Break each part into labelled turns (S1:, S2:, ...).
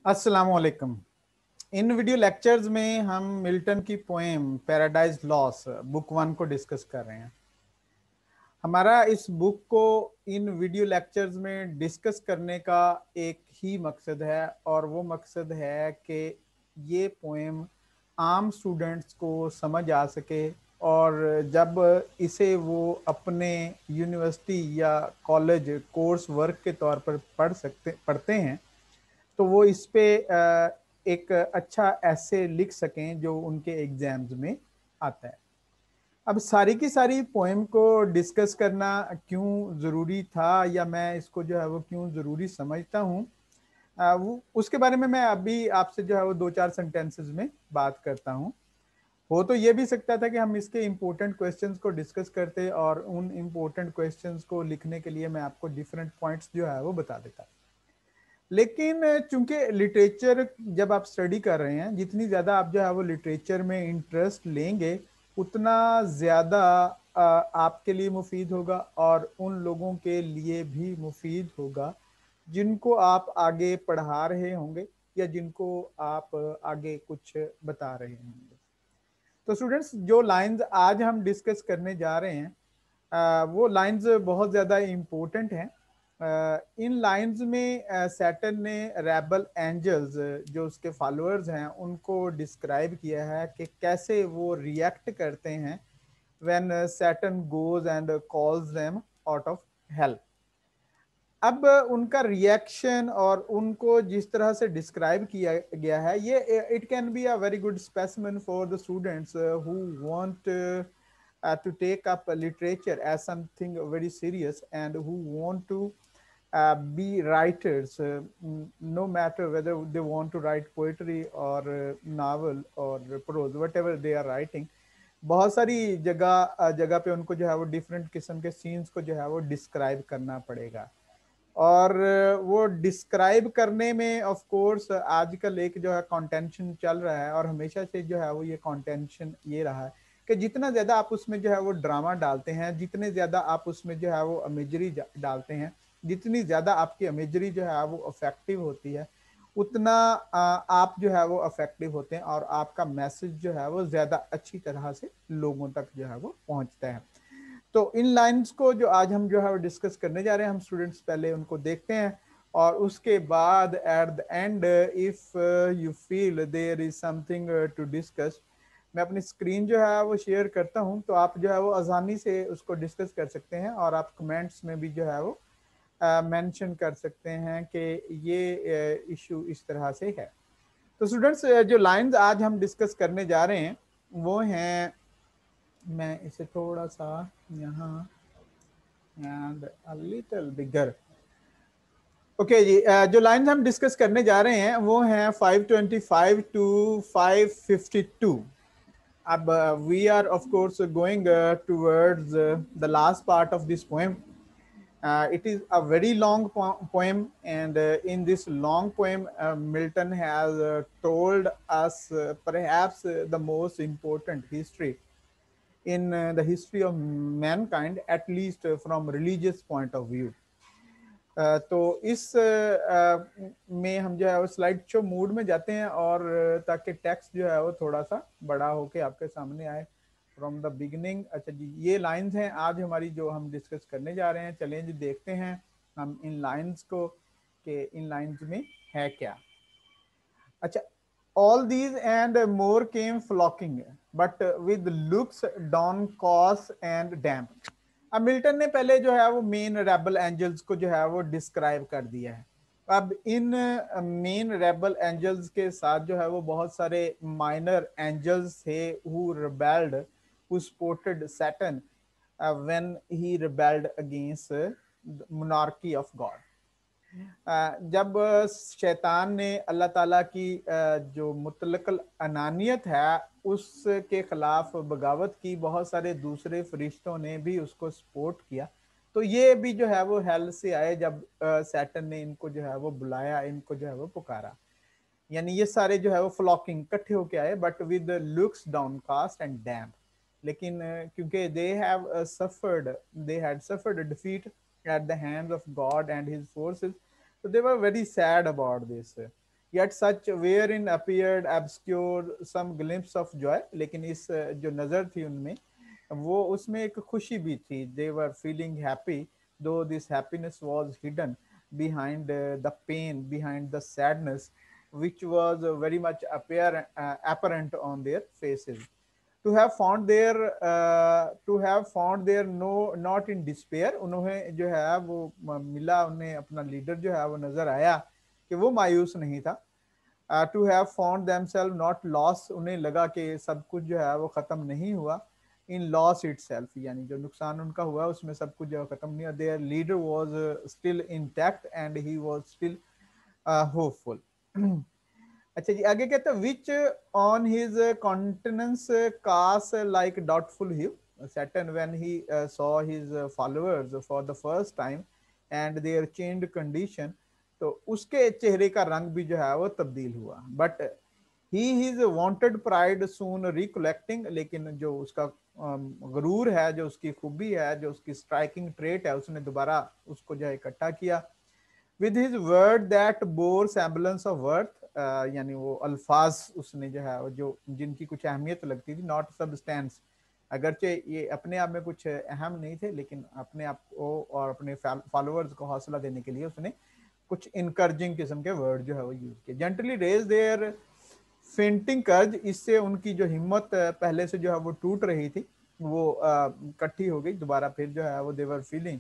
S1: अस्सलाम वालेकुम। इन video lectures में हम मिल्टन की पोएम पैराडाइज लॉस बुक 1 को डिस्कस कर रहे हैं। हमारा इस बुक को इन वीडियो लेक्चर्स में डिस्कस करने का एक ही मकसद है, और वो मकसद है कि ये पोएम आम स्टूडेंट्स को समझ आ सके, और जब इसे वो अपने यूनिवर्सिटी या कॉलेज कोर्स वर्क के तौर पर पढ़ते हैं तो वो इस पे एक अच्छा ऐसे लिख सकें जो उनके एग्जाम्स में आता है। अब सारी की सारी पोएम को डिस्कस करना क्यों ज़रूरी था, या मैं इसको जो है वो क्यों ज़रूरी समझता हूँ, वो उसके बारे में मैं अभी आपसे जो है वो 2-4 सेंटेंसेस में बात करता हूँ। हो तो ये भी सकता था कि हम इसके इम्पोर्टेंट क्वेश्चंस को डिस्कस करते, और उन इम्पोर्टेंट क्वेश्चंस को लिखने के लिए मैं आपको डिफरेंट पॉइंट्स जो है वो बता देता। लेकिन चूंकि लिटरेचर जब आप स्टडी कर रहे हैं, जितनी ज़्यादा आप जो है वो लिटरेचर में इंटरेस्ट लेंगे, उतना ज़्यादा आपके लिए मुफीद होगा, और उन लोगों के लिए भी मुफीद होगा जिनको आप आगे पढ़ा रहे होंगे या जिनको आप आगे कुछ बता रहे होंगे। तो स्टूडेंट्स, जो लाइंस आज हम डिस्कस करने जा रहे हैं, वो लाइंस बहुत ज़्यादा इम्पोर्टेंट हैं। इन लाइंस में सैटर्न ने रेबल एंजल्स, जो उसके फॉलोअर्स हैं, उनको डिस्क्राइब किया है कि कैसे वो रिएक्ट करते हैं when Saturn goes and calls them out of hell. अब उनका रिएक्शन और उनको जिस तरह से डिस्क्राइब किया गया है, ये it can be a very good specimen for the students who want to take up literature as something very serious, and who want to be writers, no matter whether they want to write poetry or novel or prose, whatever they are writing। बहुत सारी जगह जगह पे उनको जो है वो different किस्म के सीन्स को जो है वो डिस्क्राइब करना पड़ेगा, और वो डिस्क्राइब करने में ऑफ कोर्स आजकल एक जो है कॉन्टेंशन चल रहा है, और हमेशा से जो है वो ये कॉन्टेंशन ये रहा है कि जितना ज़्यादा आप उसमें जो है वो ड्रामा डालते हैं, जितने ज़्यादा आप उसमें जो है वो इमेजरी डालते हैं, जितनी ज़्यादा आपकी इमेजरी जो है वो अफेक्टिव होती है, उतना आप जो है वो अफेक्टिव होते हैं, और आपका मैसेज जो है वो ज़्यादा अच्छी तरह से लोगों तक जो है वो पहुंचता है। तो इन लाइंस को जो आज हम जो है डिस्कस करने जा रहे हैं, हम स्टूडेंट्स पहले उनको देखते हैं, और उसके बाद at the end if you feel there is something to discuss, मैं अपनी स्क्रीन जो है वो शेयर करता हूं, तो आप जो है वो आसानी से उसको डिस्कस कर सकते हैं, और आप कमेंट्स में भी जो है वो मेंशन कर सकते हैं कि ये इशू इस तरह से है। तो स्टूडेंट्स, जो लाइंस आज हम डिस्कस करने जा रहे हैं वो हैं, मैं इसे थोड़ा सा यहाँ and a little bigger। Okay जी, जो लाइन हम डिस्कस करने जा रहे हैं वो हैं 525 टू 552। अब we are of course going towards the last part of this poem. It is a very long poem, and in this long poem, Milton has told us perhaps the most important history in the history of mankind, at least from religious point of view। तो इस में हम जो है वो slide show mood में जाते हैं, और ताकि टेक्स्ट जो है वो थोड़ा सा बड़ा होके आपके सामने आए फ्रॉम द बिगिनिंग। अच्छा जी, ये लाइंस हैं आज हमारी जो हम डिस्कस करने जा रहे हैं। चलें जी, देखते हैं हम इन लाइंस को कि इन लाइंस में है क्या। अच्छा, all these and more came flocking, but with looks dawn coarse and damp। अब मिल्टन ने पहले जो है वो मेन रेबल एंजल्स को जो है वो डिस्क्राइब कर दिया है। अब इन मेन रेबल एंजल्स के साथ जो है वो बहुत सारे माइनर एंजल्स थे who rebelled, who supported Saturn when he rebelled against monarchy of God. जब शैतान ने अल्लाह ताला की जो मुतलकल अनानियत है उसके खिलाफ बगावत की, बहुत सारे दूसरे फरिश्तों ने भी उसको सपोर्ट किया, तो ये भी जो है वो हेल से आए जब सैटर्न ने इनको जो है वो बुलाया, इनको जो है वो पुकारा। यानी ये सारे जो है वो फ्लॉकिंग इकट्ठे होके आए, but with looks downcast and damp. लेकिन क्योंकि they had suffered defeat at the hands of God and his forces, so they were very sad about this। Yet such wherein appeared obscure some glimpse of joy, लेकिन इस जो नजर थी उनमें वो उसमें एक खुशी भी थी. They were feeling happy, though this happiness was hidden behind the pain, behind the sadness, which was very much apparent on their faces. To have found their no not in despair, उन्होंने जो है वो मिला, उन्हें अपना leader जो है वो नजर आया कि वो मायूस नहीं था. To have found themselves not lost, उन्हें लगा कि सब कुछ जो है वो खत्म नहीं हुआ. इन लॉस इटसेल्फ, यानी जो नुकसान उनका हुआ उसमें सब कुछ जो है खत्म नहीं हुआ. Their leader was still intact and he was still hopeful. अच्छा जी, आगे कहते हैं which on his countenance cast like doubtful hue. Saturn when he saw his followers for the first time and their changed condition, तो उसके चेहरे का रंग भी जो है वो तब्दील हुआ. But he his wanted pride soon recollecting, लेकिन जो उसका गरूर है, जो उसकी खूबी है, जो उसकी स्ट्राइकिंग ट्रेट है, उसने दोबारा उसको जो है इकट्ठा किया. With his word that bore semblance of worth, यानी वो अल्फाज उसने जो है जो जिनकी कुछ अहमियत लगती थी, नॉट सब्सटेंस, अगरचे ये अपने आप में कुछ अहम नहीं थे, लेकिन अपने आप को और अपने फॉलोअर्स को हौसला देने के लिए उसने कुछ इनकरेजिंग किस्म के वर्ड जो है वो यूज किए. जेंटली रेज देयर फेंटिंग कर्ज, इससे उनकी जो हिम्मत पहले से जो है वो टूट रही थी वो इकट्ठी हो गई दोबारा. फिर जो है वो देवर feeling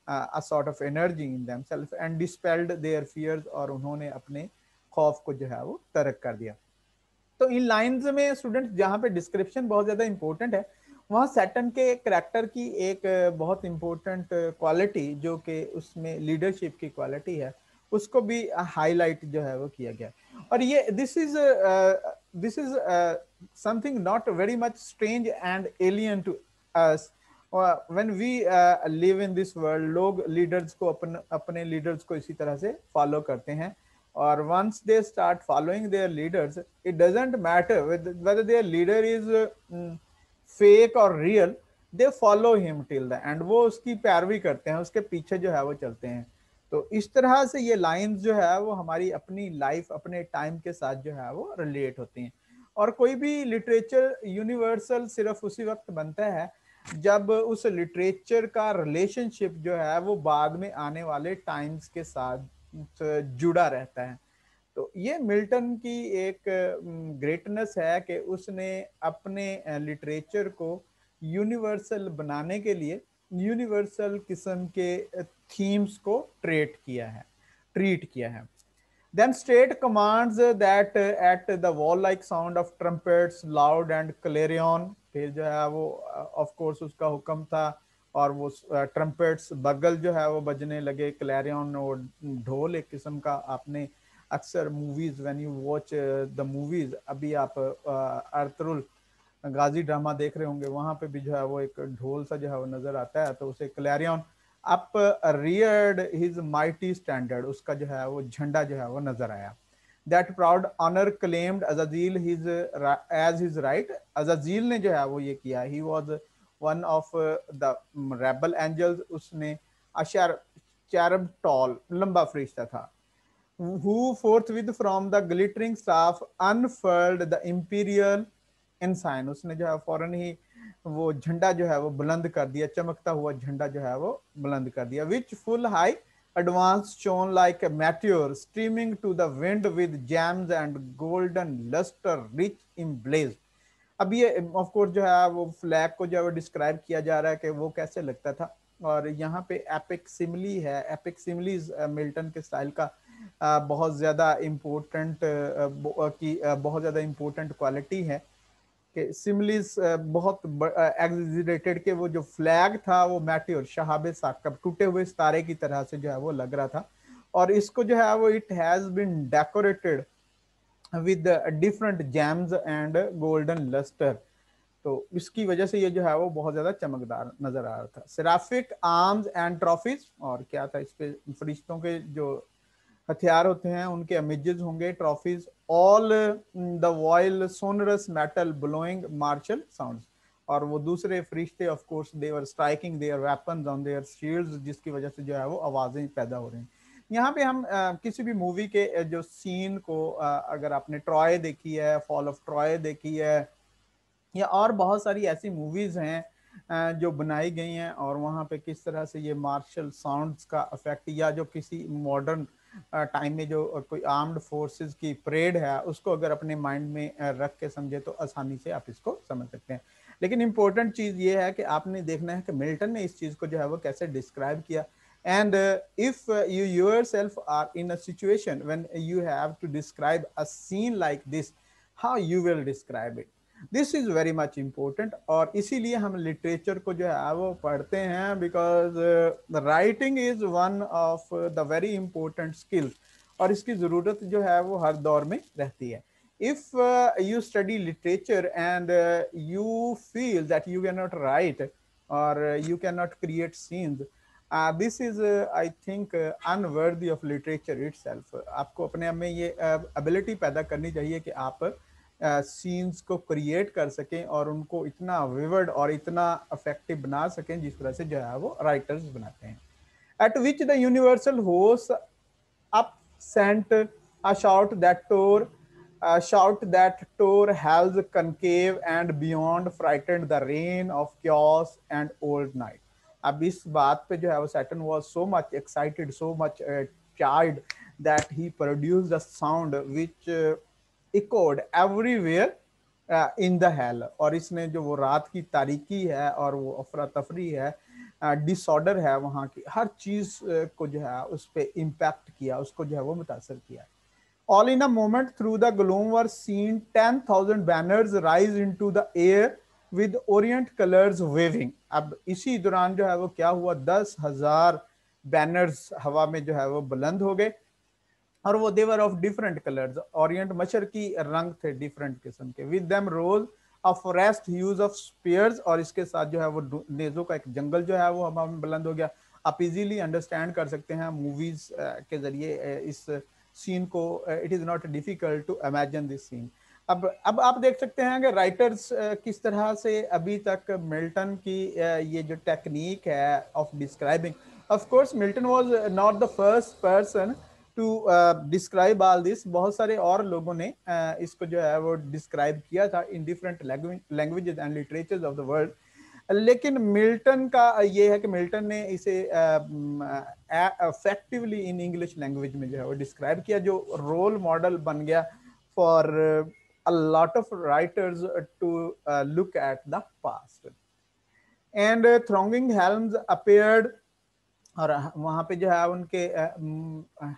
S1: a sort of energy in themselves and dispelled their fears, और उन्होंने अपने खौफ को जो है वो तर्क कर दिया. तो इन लाइंस में स्टूडेंट्स जहाँ पे डिस्क्रिप्शन बहुत ज्यादा इंपॉर्टेंट है, वहाँ सैटर्न के करेक्टर की एक बहुत इंपॉर्टेंट क्वालिटी जो कि उसमें लीडरशिप की क्वालिटी है, उसको भी हाईलाइट जो है वो किया गया. और ये this is something not very much strange and alien to us. When we live in this world, लोग लीडर्स को अपने लीडर्स को इसी तरह से फॉलो करते हैं. Or once they start following their leaders, it doesn't matter whether their leader is fake or real, they follow him till the end. वो उसकी पैरवी करते हैं, उसके पीछे जो है वो चलते हैं. तो इस तरह से ये लाइंस जो है वो हमारी अपनी लाइफ, अपने टाइम के साथ जो है वो रिलेट होती हैं. और कोई भी लिटरेचर यूनिवर्सल सिर्फ उसी वक्त बनता है जब उस लिटरेचर का रिलेशनशिप जो है वो बाद में आने वाले टाइम्स के साथ जुड़ा रहता है. तो ये मिल्टन की एक ग्रेटनेस है कि उसने अपने लिटरेचर को यूनिवर्सल बनाने के लिए यूनिवर्सल किस्म के थीम्स को ट्रीट किया है. Then state commands that at the wall-like sound of trumpets, loud and clarion, फिर जो है वो of course उसका हुक्म था और वो ट्रम्पेट्स बगल जो है वो बजने लगे, क्लैरियन और ढोल एक किस्म का. आपने अक्सर movies when you watch the movies, अभी आप अर्थरुल गाजी ड्रामा देख रहे होंगे, वहां पे भी जो है वो एक ढोल सा जो है वो नजर आता है, तो उसे Clarion up Rudyard his mighty standard, उसका जो है वो झंडा जो है वो नजर आया. That proud honour claimed Azazel his as his right. Azazel ने जो है वो ये किया. He was one of the rebel angels, उसने अशर चैरब टॉल, लंबा फरिश्ता था. who forthwith from the glittering staff unfurled the imperial ensign, उसने जो है फौरन ही वो झंडा जो है वो बुलंद कर दिया, चमकता हुआ झंडा जो है वो बुलंद कर दिया. which full high advance shone like a meteor streaming to the wind with gems and golden luster rich in blaze. अब ये ऑफ कोर्स जो है वो फ्लैग को जो है वो डिस्क्राइब किया जा रहा है कि वो कैसे लगता था. और यहाँ पे एपिक सिमिली है. एपिक सिमिलीज मिल्टन के स्टाइल का बहुत ज्यादा इम्पोर्टेंट बहुत ज्यादा इम्पोर्टेंट क्वालिटी है कि सिमिलीज बहुत एग्जिजरेटेड के वो जो फ्लैग था वो मैट्योर शहाबे साकब, टूटे हुए सितारे की तरह से जो है वो लग रहा था. और इसको जो है वो it has been decorated with different gems and golden lustre. तो इसकी वजह से ये जो है वो बहुत ज्यादा चमकदार नजर आ रहा था. सेराफिक आर्म्स एंड ट्रॉफीज, और क्या था इस पे फरिश्तों के जो हथियार होते हैं उनके इमेजेस होंगे, trophies. All the while sonorous metal blowing martial sounds, और वो दूसरे फरिश्ते of course they were striking their weapons on their shields, जिसकी वजह से जो है वो आवाजें पैदा हो रही हैं. यहाँ पे हम किसी भी मूवी के जो सीन को अगर आपने ट्रॉय देखी है, फॉल ऑफ ट्रॉय देखी है, या और बहुत सारी ऐसी मूवीज हैं जो बनाई गई हैं, और वहाँ पे किस तरह से ये मार्शल साउंड्स का इफेक्ट, या जो किसी मॉडर्न टाइम में जो कोई आर्म्ड फोर्सेस की परेड है उसको अगर अपने माइंड में रख के समझे तो आसानी से आप इसको समझ सकते हैं। लेकिन इंपॉर्टेंट चीज ये है कि आपने देखना है कि मिल्टन ने इस चीज को जो है वो कैसे डिस्क्राइब किया। And if you yourself are in a situation when you have to describe a scene like this, how you will describe it, this is very much important. और इसीलिए हम लिटरेचर को जो है वो पढ़ते हैं, because writing is one of the very important skill, और इसकी ज़रूरत जो है वो हर दौर में रहती है। if you study literature and you feel that you cannot write or you cannot create scenes, this is I think unworthy of literature itself। आपको अपने आप में ये ability पैदा करनी चाहिए कि आप सीन्स को क्रिएट कर सकें और उनको इतना विवर्ड और इतना इफेक्टिव बना सकें जिस तरह से जो है वो राइटर्स बनाते हैं। At which the universal host up sent a shout that tore hells concave and beyond, frightened the reign of chaos and old night। अब इस बात पे जो है वो Saturn was so much excited, so much charged that he produced a sound which echoed everywhere in the hell. और इसने जो वो रात की तारीकी है और वो अफरा तफरी है, डिसऑर्डर है, वहाँ की हर चीज को जो है उस पर इम्पैक्ट किया, उसको जो है वो मुतासर किया। All in a moment through the gloom were seen 10,000 banners rise into the air with orient colors waving। अब इसी दौरान जो है वो क्या हुआ, 10,000 बैनर्स हवा में जो है वो बुलंद हो गए, और वो देवर ऑफ डिफरेंट कलर्स, ओरिएंट मशरकी रंग थे डिफरेंट किस्म के। With them rose of forest huge of spears, और इसके साथ जो है वो नेजों का एक जंगल जो है वो हवा में बुलंद हो गया। आप इजीली अंडरस्टैंड कर सकते हैं मूवीज के जरिए इस सीन को। It is not difficult to imagine this scene. अब आप देख सकते हैं कि राइटर्स किस तरह से अभी तक मिल्टन की ये जो टेक्निक है of describing, of course Milton was not the first person to describe all this. बहुत सारे और लोगों ने इसको जो है वो डिस्क्राइब किया था in different languages and literatures of the world. लेकिन मिल्टन का ये है कि मिल्टन ने इसे इफेक्टिवली इन इंग्लिश लैंग्वेज में जो है वो डिस्क्राइब किया, जो रोल मॉडल बन गया for a lot of writers to look at the past। And thronging helms appeared, और वहां पे जो है उनके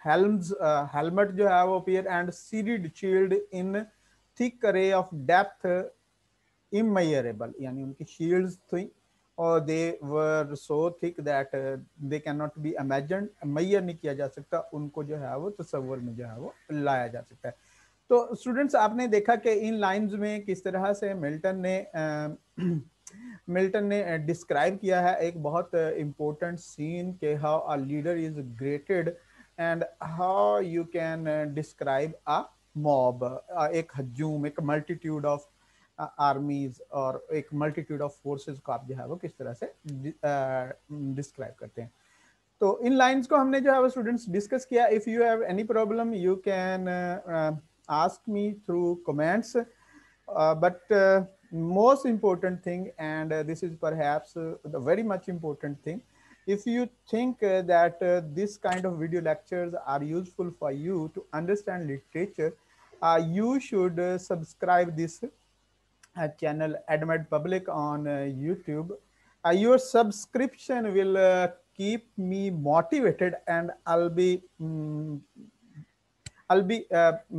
S1: हेल्म्स हेलमेट जो है वो appear and serried shield in thick array of depth immeasurable, यानी उनकी शील्ड्स थी और they were so thick that they can not be imagined, मैयर नहीं किया जा सकता, उनको जो है वो तस्वर में जो है वो लाया जा सकता है। तो स्टूडेंट्स आपने देखा कि इन लाइंस में किस तरह से मिल्टन ने डिस्क्राइब किया है एक बहुत इंपॉर्टेंट सीन के how a leader is greeted and how you can describe a mob, एक हजूम, एक मल्टीट्यूड ऑफ आर्मीज और एक मल्टीट्यूड ऑफ फोर्सेस को आप जो है वो किस तरह से डिस्क्राइब करते हैं। तो इन लाइंस को हमने जो है वो स्टूडेंट्स डिस्कस किया। If you have any problem you can ask me through comments, but most important thing, and this is perhaps the very much important thing, if you think that this kind of video lectures are useful for you to understand literature, you should subscribe this channel Admit Public on YouTube. Your subscription will keep me motivated, and I'll be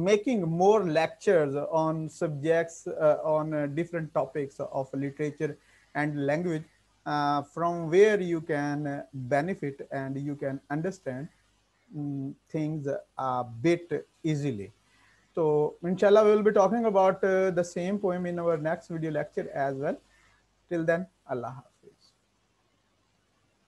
S1: making more lectures on subjects on different topics of literature and language, from where you can benefit and you can understand things a bit easily. So inshallah we will be talking about the same poem in our next video lecture as well. Till then, Allah Hafiz.